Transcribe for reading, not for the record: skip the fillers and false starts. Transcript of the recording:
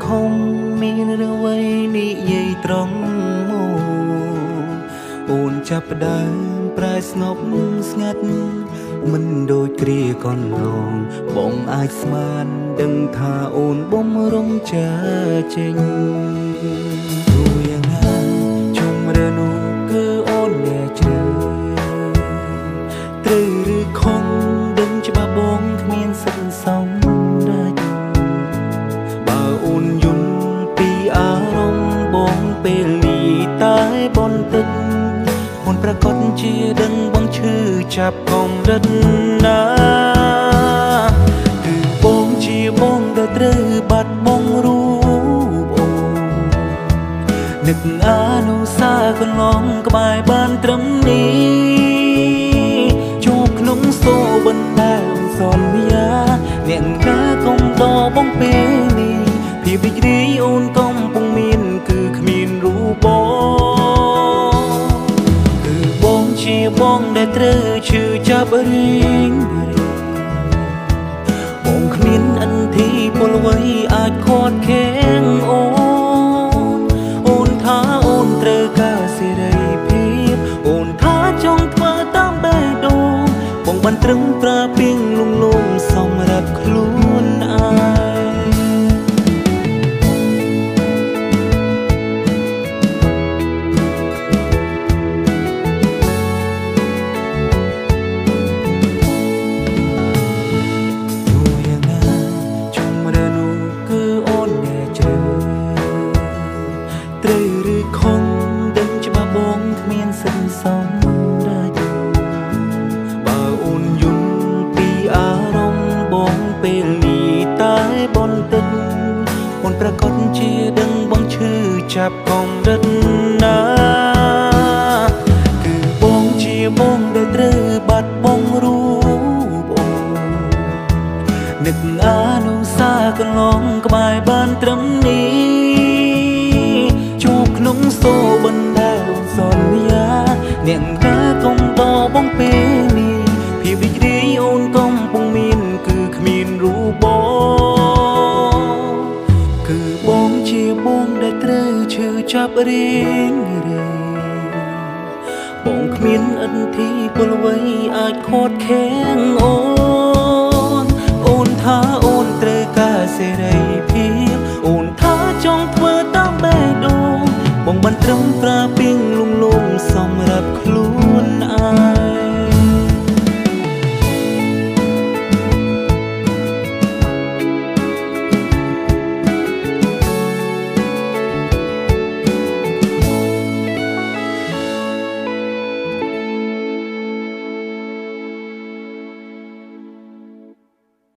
ខំមានរឿងអ្វីនិយាយត្រង់អូនចាប់ផ្ដើមប្រែស្ងប់ស្ងាត់មិនដូចគ្រាកន្លងបងអាចស្មានដឹងថាអូនបំរុងចាចេញព្រោះយ៉ាងណាជុំរើនោះគឺអូនអ្នកជ្រើត្រូវឬខំដឹងច្បាស់បងគ្មានសិនសំដាច់បើអូនយំពីអារម្មណ៍បងពេលនេះតែបន្តិចអូនប្រកាសជាដឹងបងឈឺចាប់កំរិតណាគឺបងជាបងដែលត្រូវបាត់បង់រូបអូននឹកអនុសាកន្លងក្បែរបានត្រឹមនេះជួបក្នុងសូបណ្ដាសន្យាអ្នកណាកុំតបងពេលនេះភាពរីករាយអូនកំពុងមានគឺគ្មានរូបបងជាបងដែលត្រូវឈឺចាប់រៀងបងគ្មានអន្ធីពលអ្វីអាចខាត់ខាំងអូនថាអូនត្រូវការសេរីភាពអូនថាចង់ធ្វើតាមបេះដូងបងបានត្រឹមប្រើពីងលំលំសម្រាប់ខ្លួនឯងត្រូវឬខំដឹងច្បាស់បងគ្មានសិនសំដាច់បើអូនយំពីអារម្មណ៍បងពេលនេះតែបន្តិចអូនប្រកាសជាដឹងបងឈឺចាប់កំរិតណាគឺបងជាបងដែលត្រូវបាត់បង់រូបអូននឹកអនុសាកន្លងក្បែរបានត្រឹមនេះក្នុងសូបណ្ដាសន្យាអ្នកណាកុំតបងពេលនេះភាពរីករាយអូនកំពុងមានគឺគ្មានរូបគឺបងជាបងដែលត្រូវឈឺចាប់រៀងបងគ្មានអន្ធីពលអ្វីអាចខាត់ខាំងអូនថាអូនត្រូវការសេរីភាពអូនថាចង់ធ្វើតាមបេះដូងបងបានត្រឹមប្រើពីងលំលំសម្រាប់ខ្លួន